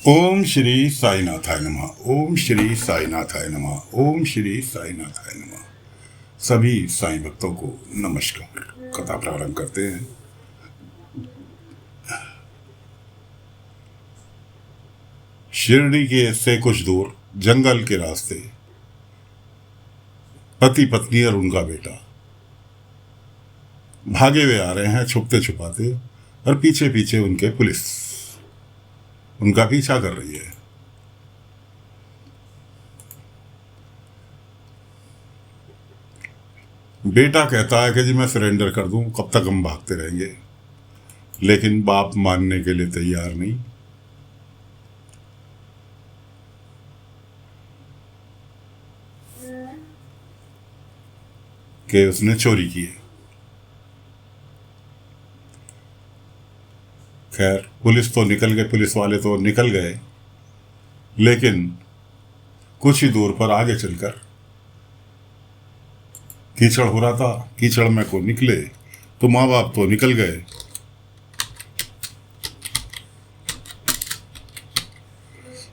ओम श्री साईनाथाय नमः। ओम श्री साईनाथाय नमः। ओम श्री साईनाथाय नमः। सभी साईं भक्तों को नमस्कार। कथा प्रारंभ करते हैं। शिरडी के से कुछ दूर जंगल के रास्ते पति पत्नी और उनका बेटा भागे हुए आ रहे हैं, छुपते छुपाते, और पीछे पीछे उनके पुलिस उनका पीछा कर रही है। बेटा कहता है कि जी मैं सरेंडर कर दूं, कब तक हम भागते रहेंगे। लेकिन बाप मानने के लिए तैयार नहीं। कि उसने चोरी की है। खैर पुलिस वाले तो निकल गए, लेकिन कुछ ही दूर पर आगे चलकर कीचड़ हो रहा था। कीचड़ में को निकले तो माँ बाप तो निकल गए।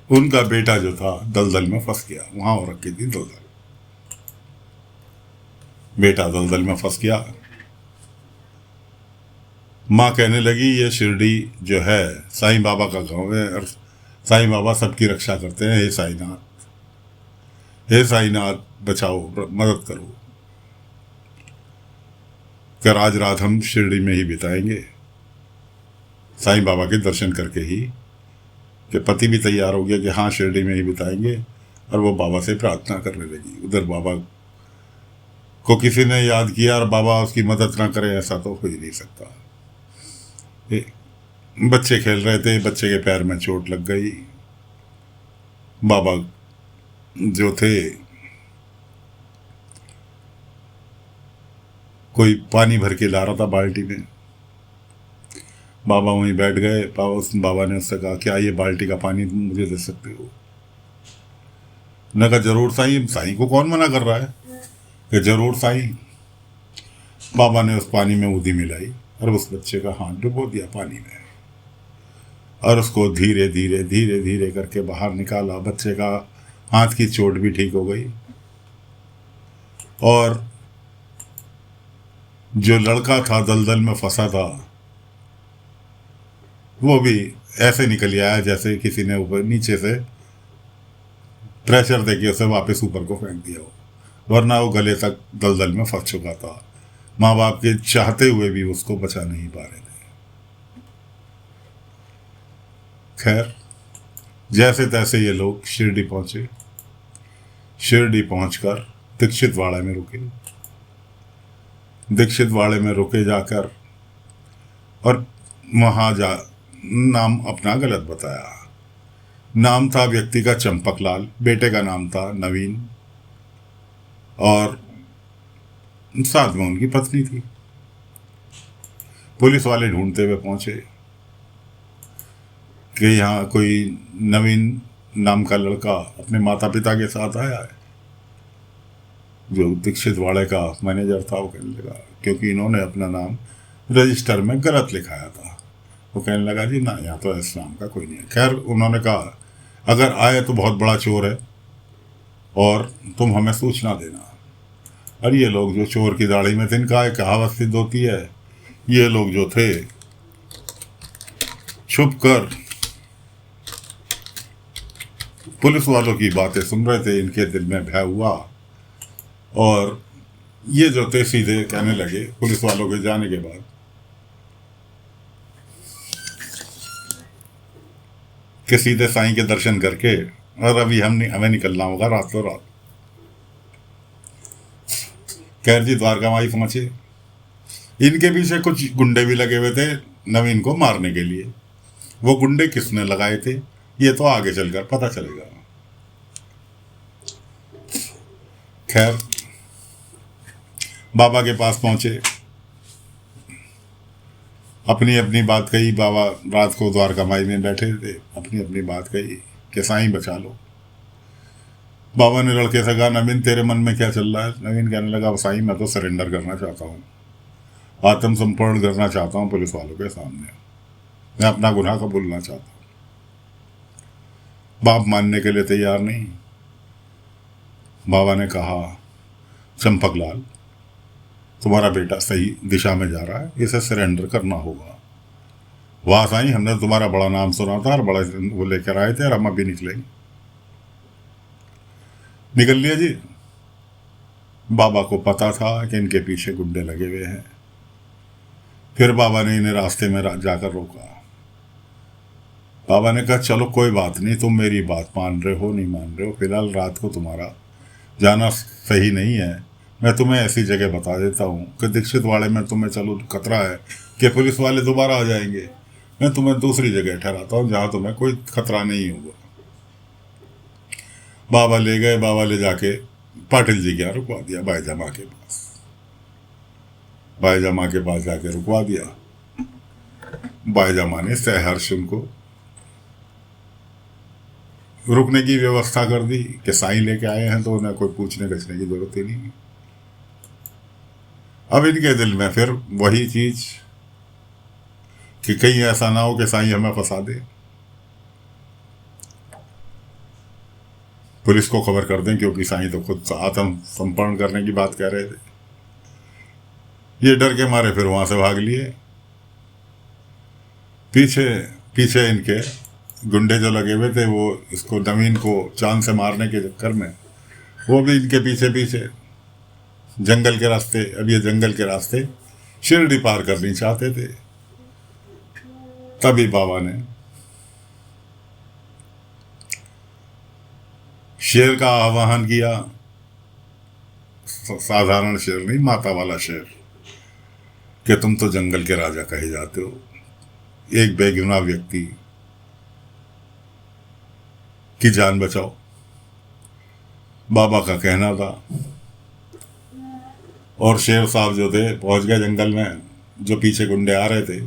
उनका बेटा जो था दलदल में फंस गया। वहां हो रखी थी दलदल। बेटा दलदल में फंस गया। माँ कहने लगी ये शिरडी जो है साईं बाबा का गांव है, और साईं बाबा सबकी रक्षा करते हैं। हे साईनाथ, हे साईनाथ, बचाओ, मदद करो। कर आज रात हम शिरडी में ही बिताएंगे, साईं बाबा के दर्शन करके ही। कि पति भी तैयार हो गया कि हाँ शिरडी में ही बिताएंगे, और वो बाबा से प्रार्थना करने लगी। उधर बाबा को किसी ने याद किया और बाबा उसकी मदद ना करे, ऐसा तो हो ही नहीं सकता। बच्चे खेल रहे थे, बच्चे के पैर में चोट लग गई। बाबा जो थे कोई पानी भर के ला रहा था बाल्टी में। बाबा वहीं बैठ गए। बाबा ने उससे कहा क्या ये बाल्टी का पानी तुम मुझे दे सकते हो? ने कहा जरूर साईं। साईं को कौन मना कर रहा है? कि जरूर साईं। बाबा ने उस पानी में उदी मिलाई और उस बच्चे का हाथ डुबो दिया पानी में, और उसको धीरे धीरे धीरे धीरे करके बाहर निकाला। बच्चे का हाथ की चोट भी ठीक हो गई, और जो लड़का था दलदल में फंसा था वो भी ऐसे निकल आया जैसे किसी ने ऊपर नीचे से प्रेशर देके उसे वापस ऊपर को फेंक दिया हो, वरना वो गले तक दलदल में फंस चुका था। माँ बाप के चाहते हुए भी उसको बचा नहीं पा रहे थे। खैर जैसे तैसे ये लोग शिरडी पहुंचे। शिरडी पहुंचकर दीक्षित वाड़े में रुके। दीक्षित वाड़े में रुके जाकर, और वहां नाम अपना गलत बताया। नाम था व्यक्ति का चंपकलाल, बेटे का नाम था नवीन, और साथ में उनकी पत्नी थी। पुलिस वाले ढूंढते हुए पहुंचे कि यहाँ कोई नवीन नाम का लड़का अपने माता पिता के साथ आया है। जो दीक्षित वाड़े का मैनेजर था वो कहने लगा, क्योंकि इन्होंने अपना नाम रजिस्टर में गलत लिखाया था, वो कहने लगा जी ना, यहाँ तो इस नाम का कोई नहीं है। खैर उन्होंने कहा अगर आए तो बहुत बड़ा चोर है और तुम हमें सूचना देना। और ये लोग जो चोर की दाढ़ी में तिनका एक कहावत सिद्ध होती है, ये लोग जो थे छुप कर पुलिस वालों की बातें सुन रहे थे। इनके दिल में भय हुआ, और ये जो थे सीधे कहने लगे पुलिस वालों के जाने के बाद कि सीधे साईं के दर्शन करके और अभी हमें निकलना होगा रातों रात। खैर जी द्वारका माई पहुंचे। इनके पीछे कुछ गुंडे भी लगे हुए थे नवीन को मारने के लिए। वो गुंडे किसने लगाए थे ये तो आगे चलकर पता चलेगा। खैर बाबा के पास पहुंचे, अपनी अपनी बात कही। बाबा रात को द्वारका माई में बैठे थे, अपनी अपनी बात कही कि साईं बचा लो। बाबा ने लड़के से कहा नवीन तेरे मन में क्या चल रहा है? नवीन कहने लगा साईं मैं तो सरेंडर करना चाहता हूँ, आत्मसमर्पण करना चाहता हूँ पुलिस वालों के सामने, मैं अपना गुनाह कबूलना चाहता हूँ। बाप मानने के लिए तैयार नहीं। बाबा ने कहा, चंपकलाल, तुम्हारा बेटा सही दिशा में जा रहा है, इसे सरेंडर करना होगा। वाह साईं, हमने तुम्हारा बड़ा नाम सुना था और बड़ा वो लेकर आए थे और हम अभी निकलेंगे। निकल लिया जी। बाबा को पता था कि इनके पीछे गुंडे लगे हुए हैं। फिर बाबा ने इन्हें रास्ते में जाकर रोका। बाबा ने कहा, चलो कोई बात नहीं, तुम मेरी बात मान रहे हो नहीं मान रहे हो, फिलहाल रात को तुम्हारा जाना सही नहीं है। मैं तुम्हें ऐसी जगह बता देता हूँ कि दीक्षित वाले में तुम्हें चलो खतरा है कि पुलिस वाले दोबारा आ जाएंगे। मैं तुम्हें दूसरी जगह ठहराता हूँ जहाँ तुम्हें कोई खतरा नहीं होगा। बाबा ले गए। बाबा ले जाके पाटिल जी के यहाँ रुकवा दिया, बाईजामा के पास। बाईजामा के पास जाके रुकवा दिया। बाईजामा ने सहर्ष उनको रुकने की व्यवस्था कर दी कि साईं लेके आए हैं तो उन्हें कोई पूछने गछने की जरूरत ही नहीं। अब इनके दिल में फिर वही चीज कि कहीं ऐसा ना हो कि साईं हमें फंसा दे, पुलिस को खबर कर दें, क्योंकि साईं तो खुद आत्मसमर्पण करने की बात कह रहे थे। ये डर के मारे फिर वहां से भाग लिए। पीछे पीछे इनके गुंडे जो लगे हुए थे, वो इसको नवीन को चांद से मारने के चक्कर में वो भी इनके पीछे पीछे जंगल के रास्ते, अब ये जंगल के रास्ते शिरडी पार करनी चाहते थे। तभी बाबा ने शेर का आवाहन किया। साधारण शेर नहीं, माता वाला शेर, कि तुम तो जंगल के राजा कहे जाते हो, एक बेगुनाह व्यक्ति की जान बचाओ। बाबा का कहना था। और शेर साहब जो थे पहुंच गए जंगल में। जो पीछे गुंडे आ रहे थे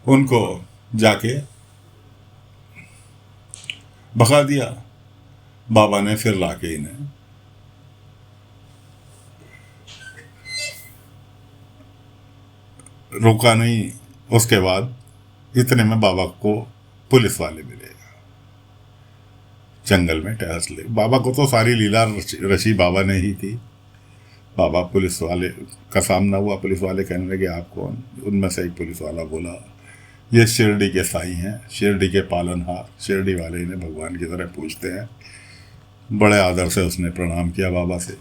उनको जाके भगा दिया। बाबा ने फिर लाके इन्हें रोका नहीं। उसके बाद इतने में बाबा को पुलिस वाले मिले। जंगल में टहल ले। बाबा को तो सारी लीला रची बाबा ने ही थी। बाबा पुलिस वाले का सामना हुआ। पुलिस वाले कहने लगे, आप कौन? उनमें से एक पुलिस वाला बोला, ये शिरडी के साईं हैं, शिरडी के पालनहार। शिरडी वाले इन्हें भगवान की तरह पूछते हैं। बड़े आदर से उसने प्रणाम किया बाबा से।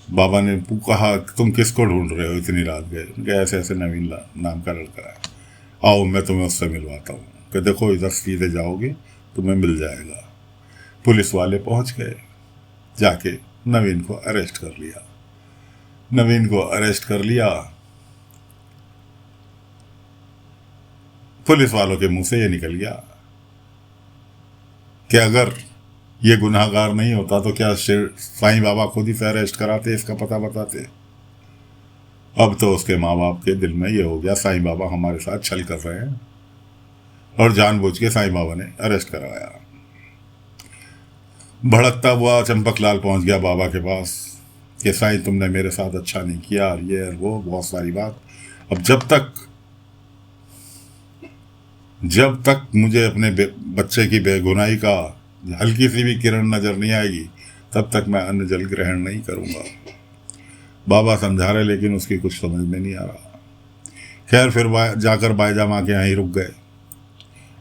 बाबा ने कहा, तुम किसको ढूंढ रहे हो, इतनी रात गए? ऐसे ऐसे नवीन नाम का लड़का है, आओ मैं तुम्हें उससे मिलवाता हूँ। कि देखो इधर सीधे जाओगे तुम्हें मिल जाएगा। पुलिस वाले पहुंच गए। जाके नवीन को अरेस्ट कर लिया। नवीन को अरेस्ट कर लिया। पुलिस वालों के मुंह से ये निकल गया कि अगर ये गुनाहगार नहीं होता तो क्या साईं बाबा खुद ही से अरेस्ट कराते, इसका पता बताते। अब तो उसके माँ बाप के दिल में ये हो गया, साईं बाबा हमारे साथ छल कर रहे हैं, और जानबूझ के साईं बाबा ने अरेस्ट करवाया। भड़कता हुआ चंपकलाल पहुंच गया बाबा के पास कि साईं तुमने मेरे साथ अच्छा नहीं किया, और ये और वो बहुत सारी बात। अब जब तक मुझे अपने बच्चे की बेगुनाही का हल्की सी भी किरण नजर नहीं आएगी, तब तक मैं अन्न जल ग्रहण नहीं करूंगा। बाबा समझा रहे, लेकिन उसकी कुछ समझ में नहीं आ रहा। खैर फिर जाकर बाईजामा के यहाँ ही रुक गए।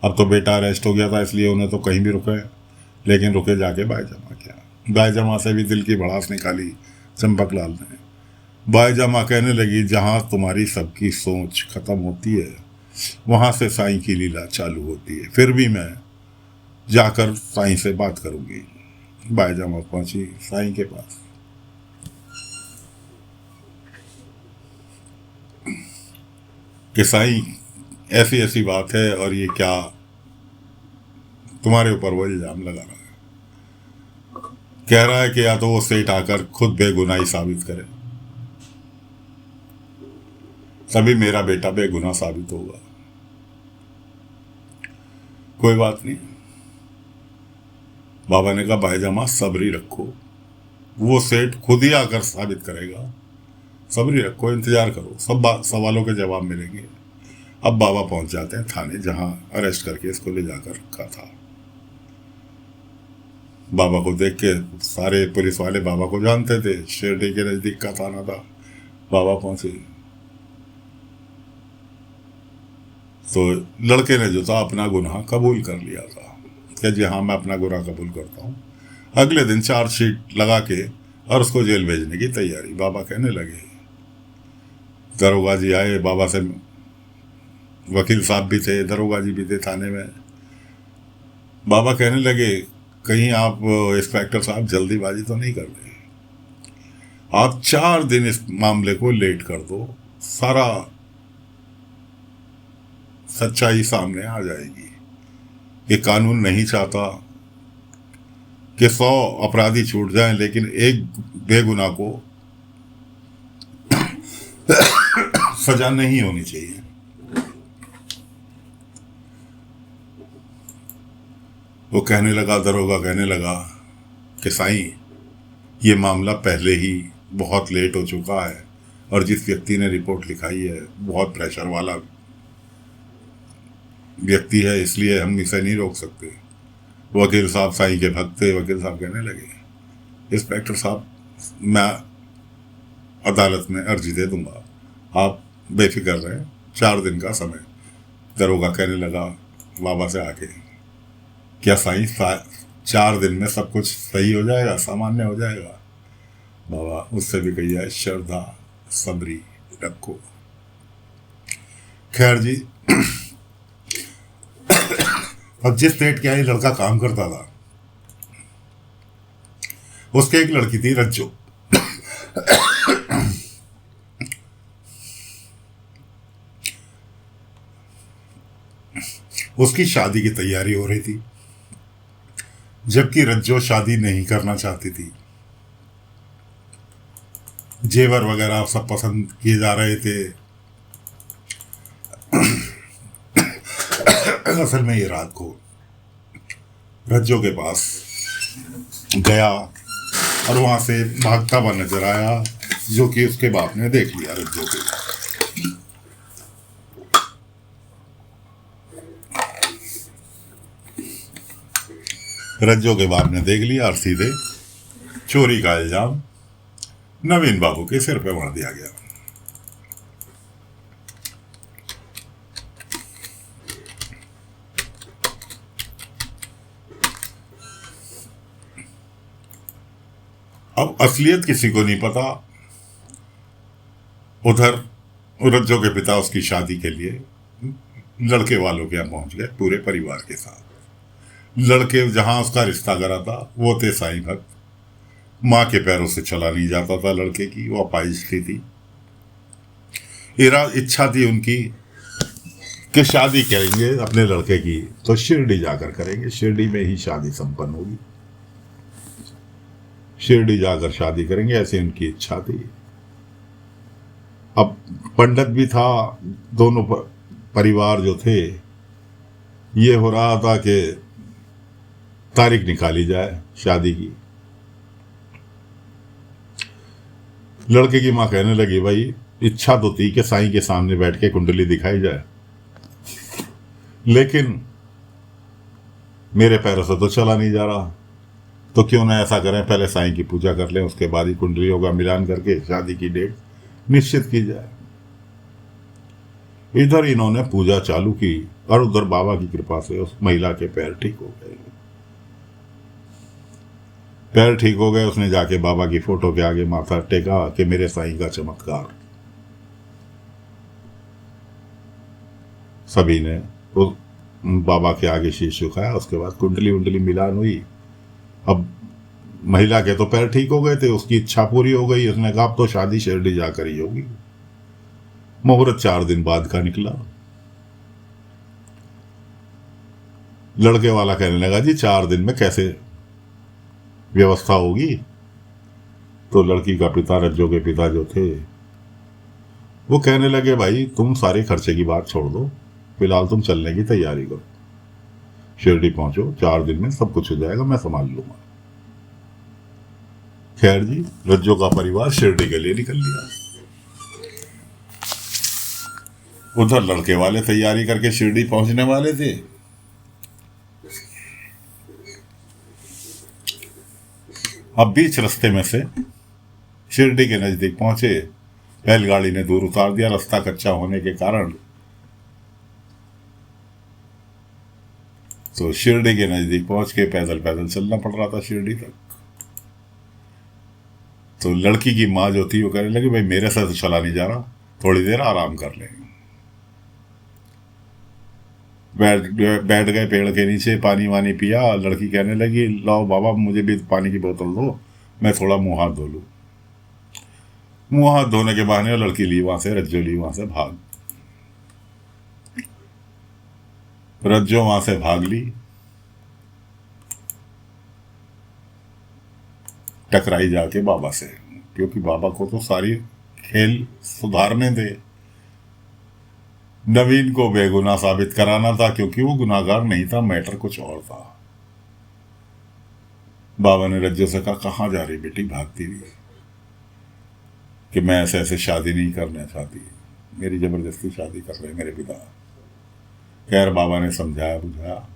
अब तो बेटा अरेस्ट हो गया था, इसलिए उन्हें तो कहीं भी रुके, लेकिन रुके जाके बाईजामा के यहाँ। बाईजामा से भी दिल की भड़ास निकाली चंपकलाल ने। बाईजामा कहने लगी, जहाँ तुम्हारी सबकी सोच खत्म होती है वहाँ से साईं की लीला चालू होती है। फिर भी मैं जाकर साईं से बात करूंगी। बाईजामा पहुंची साईं के पास। कि साईं ऐसी ऐसी बात है, और ये क्या तुम्हारे ऊपर वो इल्जाम लगा रहा है। कह रहा है कि या तो वो सेठ आकर खुद बेगुनाही साबित करे, तभी मेरा बेटा बेगुनाह साबित होगा। कोई बात नहीं। बाबा ने कहा, बाईजामा सब्री रखो, वो सेठ खुद ही आकर साबित करेगा। सब्री रखो, इंतजार करो, सब सवालों के जवाब मिलेंगे। अब बाबा पहुंच जाते हैं थाने, जहां अरेस्ट करके इसको ले जाकर रखा था। बाबा को देख के सारे पुलिस वाले बाबा को जानते थे, शिरडी के नजदीक का थाना था। बाबा पहुंचे तो लड़के ने जो था अपना गुनाह कबूल कर लिया था कि जी हाँ, मैं अपना गुनाह कबूल करता हूँ। अगले दिन चार्जशीट लगा के और उसको जेल भेजने की तैयारी। बाबा कहने लगे, दरोगा जी आए, बाबा से वकील साहब भी थे, दरोगा जी भी थे थाने में। बाबा कहने लगे, कहीं आप इंस्पेक्टर साहब जल्दीबाजी तो नहीं कर रहे? आप 4 दिन इस मामले को लेट कर दो, सारा सच्चाई सामने आ जाएगी। ये कानून नहीं चाहता कि 100 अपराधी छूट जाएं, लेकिन एक बेगुनाह को सजा नहीं होनी चाहिए। वो कहने लगा, दरोगा कहने लगा कि साईं, ये मामला पहले ही बहुत लेट हो चुका है और जिस व्यक्ति ने रिपोर्ट लिखाई है बहुत प्रेशर वाला व्यक्ति है, इसलिए हम इसे नहीं रोक सकते। वकील साहब साईं के भक्त थे। वकील साहब कहने लगे, इंस्पेक्टर साहब, मैं अदालत में अर्जी दे दूंगा, आप बेफिक्र रहें, 4 दिन का समय। दरोगा कहने लगा बाबा से आके, क्या साईं 4 दिन में सब कुछ सही हो जाएगा, सामान्य हो जाएगा? बाबा उससे भी कही जाए, श्रद्धा सबरी रखो। खैर जी, अब जिस स्टेट के यहाँ लड़का काम करता था, उसके एक लड़की थी रज्जो। उसकी शादी की तैयारी हो रही थी, जबकि रज्जो शादी नहीं करना चाहती थी। जेवर वगैरह सब पसंद किए जा रहे थे। असल में ये रात को रज्जो के पास गया और वहां से भागता हुआ नजर आया, जो कि उसके बाप ने देख लिया। रज्जो के बाप ने देख लिया और सीधे चोरी का इल्जाम नवीन बाबू के सिर पे मार दिया गया। अब असलियत किसी को नहीं पता। उधर रज्जो के पिता उसकी शादी के लिए लड़के वालों के यहाँ पहुंच गए पूरे परिवार के साथ। लड़के जहां उसका रिश्ता करा था वो थे साईं भक्त। माँ के पैरों से चला नहीं जाता था लड़के की, वो अपाहिज थी। इच्छा थी उनकी कि शादी करेंगे अपने लड़के की तो शिरडी जाकर करेंगे, शिरडी में ही शादी संपन्न होगी, शिरडी जाकर शादी करेंगे, ऐसी उनकी इच्छा थी। अब पंडित भी था, दोनों परिवार जो थे, ये हो रहा था कि तारीख निकाली जाए शादी की। लड़के की मां कहने लगी, भाई इच्छा तो थी कि साईं के सामने बैठ के कुंडली दिखाई जाए, लेकिन मेरे पैरों से तो चला नहीं जा रहा, तो क्यों ना ऐसा करें, पहले साईं की पूजा कर लें, उसके बाद ही कुंडलियों का मिलान करके शादी की डेट निश्चित की जाए। इधर इन्होंने पूजा चालू की और उधर बाबा की कृपा से उस महिला के पैर ठीक हो गए। पैर ठीक हो गए, उसने जाके बाबा की फोटो के आगे माथा टेका कि मेरे साईं का चमत्कार। सभी ने उस बाबा के आगे शीश झुकाया, उसके बाद कुंडली उंडली मिलान हुई। अब महिला के तो पैर ठीक हो गए थे, उसकी इच्छा पूरी हो गई। उसने कहा अब तो शादी शिरडी जाकर ही होगी। मुहूर्त 4 दिन बाद का निकला। लड़के वाला कहने लगा, जी 4 दिन में कैसे व्यवस्था होगी? तो लड़की का पिता, रज्जो के पिता जो थे, वो कहने लगे, भाई तुम सारे खर्चे की बात छोड़ दो, फिलहाल तुम चलने की तैयारी करो, शिरडी पहुंचो, 4 दिन में सब कुछ हो जाएगा, मैं संभाल लूंगा। खैर जी, रज्जो का परिवार शिरडी के लिए निकल लिया। उधर लड़के वाले तैयारी करके शिरडी पहुंचने वाले थे। अब बीच रास्ते में से शिरडी के नजदीक पहुंचे, बैलगाड़ी ने दूर उतार दिया। रास्ता कच्चा होने के कारण तो शिरडी के नजदीक पहुंच के पैदल पैदल चलना पड़ रहा था शिरडी तक। तो लड़की की माँ जो थी वो कहने लगी, भाई मेरे साथ तो चला नहीं जा रहा, थोड़ी देर आराम कर लेंगे। बैठ गए पेड़ के नीचे, पानी वानी पिया। लड़की कहने लगी, लाओ बाबा मुझे भी पानी की बोतल दो, मैं थोड़ा मुंह हाथ धो लूँ। मुंह हाथ धोने के बहाने लड़की ली वहां से, रज्जो ली वहां से भाग। रज्जो वहां से भाग ली, टकराई जाके बाबा से, क्योंकि बाबा को तो सारी खेल सुधारने थे। नवीन को बेगुनाह साबित कराना था, क्योंकि वो गुनाहगार नहीं था, मैटर कुछ और था। बाबा ने रज्जो से कहा, कहाँ जा रही बेटी भागती हुई? कि मैं ऐसे ऐसे शादी नहीं करना चाहती, मेरी जबरदस्ती शादी कर रहे मेरे पिता। खैर बाबा ने समझाया बुझाया,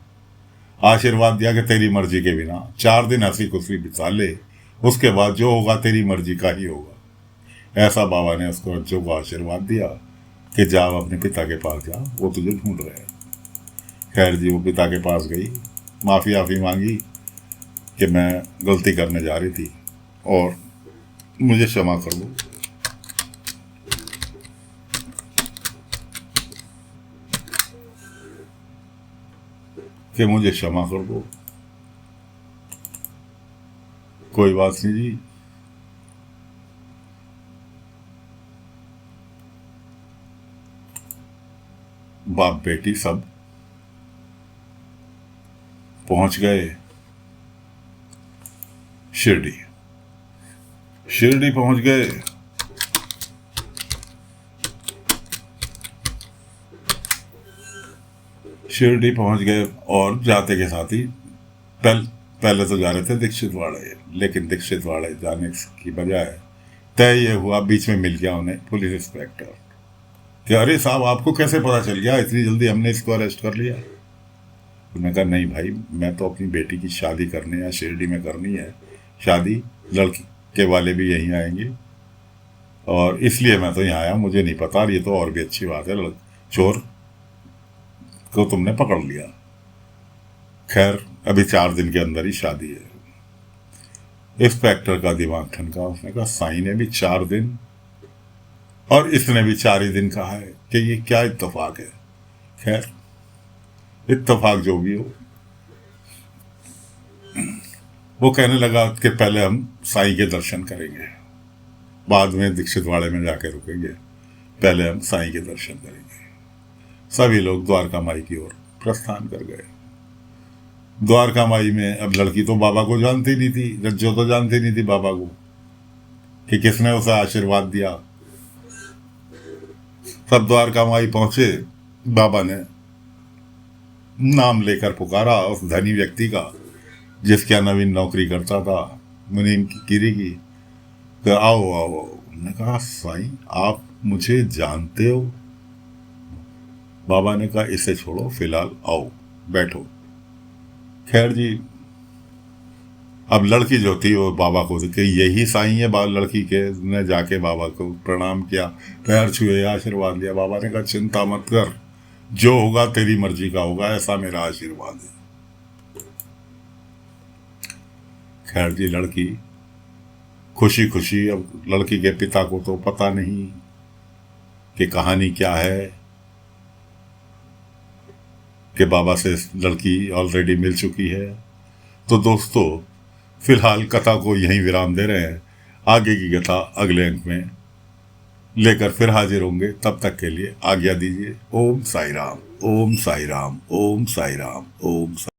आशीर्वाद दिया कि तेरी मर्जी के बिना 4 दिन हंसी खुशी बिता ले, उसके बाद जो होगा तेरी मर्जी का ही होगा। ऐसा बाबा ने उसको रज्जो को आशीर्वाद दिया कि जाओ अपने पिता के पास जा, वो तुझे ढूंढ रहे हैं। खैर जी वो पिता के पास गई, माफ़ी आफ़ी मांगी कि मैं गलती करने जा रही थी और मुझे क्षमा कर दो। कि मुझे क्षमा कर दो, कोई बात नहीं जी। बाप बेटी सब पहुंच गए शिरडी। शिरडी पहुंच गए। शिरडी पहुंच गए और जाते के साथ ही पहले तो जा रहे थे दीक्षित वाड़े, लेकिन दीक्षित वाड़े जाने की बजाय तय ये हुआ, बीच में मिल गया उन्हें पुलिस इंस्पेक्टर कि अरे साहब आपको कैसे पता चल गया इतनी जल्दी हमने इसको अरेस्ट कर लिया? उन्होंने कहा नहीं भाई, मैं तो अपनी बेटी की शादी करने या शिरडी में करनी है शादी, लड़की के वाले भी यहीं आएंगे और इसलिए मैं तो यहाँ आया, मुझे नहीं पता। ये तो और भी अच्छी बात है, चोर को तुमने पकड़ लिया। खैर अभी 4 दिन के अंदर ही शादी है। इंस्पेक्टर का दिमाग ठनका, उसने कहा साईं ने भी 4 दिन और इसने भी 4 ही दिन कहा है कि ये क्या इत्तेफाक है। खैर इत्तेफाक जो भी हो, वो कहने लगा कि पहले हम साईं के दर्शन करेंगे, बाद में दीक्षित वाड़े में जाके रुकेंगे, पहले हम साईं के दर्शन करेंगे। सभी लोग द्वारका माई की ओर प्रस्थान कर गए। द्वारका माई में अब लड़की तो बाबा को जानती नहीं थी, रज्जो तो जानती नहीं थी बाबा को कि किसने उसे आशीर्वाद दिया। सब द्वारका माई पहुंचे, बाबा ने नाम लेकर पुकारा उस धनी व्यक्ति का जिसके यहाँ नवीन नौकरी करता था, मुनीम की गिरी की। तो आओ आओ। उन्होंने कहा साईं आप मुझे जानते हो? बाबा ने कहा इसे छोड़ो, फिलहाल आओ बैठो। खैर जी अब लड़की जो थी वो बाबा को कि यही साईं है, लड़की के ने जाके बाबा को प्रणाम किया, पैर छुए, आशीर्वाद लिया। बाबा ने कहा चिंता मत कर, जो होगा तेरी मर्जी का होगा, ऐसा मेरा आशीर्वाद है। खैर जी लड़की खुशी खुशी, अब लड़की के पिता को तो पता नहीं कि कहानी क्या है, कि बाबा से लड़की ऑलरेडी मिल चुकी है। तो दोस्तों फिलहाल कथा को यहीं विराम दे रहे हैं, आगे की कथा अगले अंक में लेकर फिर हाजिर होंगे। तब तक के लिए आज्ञा दीजिए। ओम साई राम, ओम साई राम, ओम साई राम, ओम साई।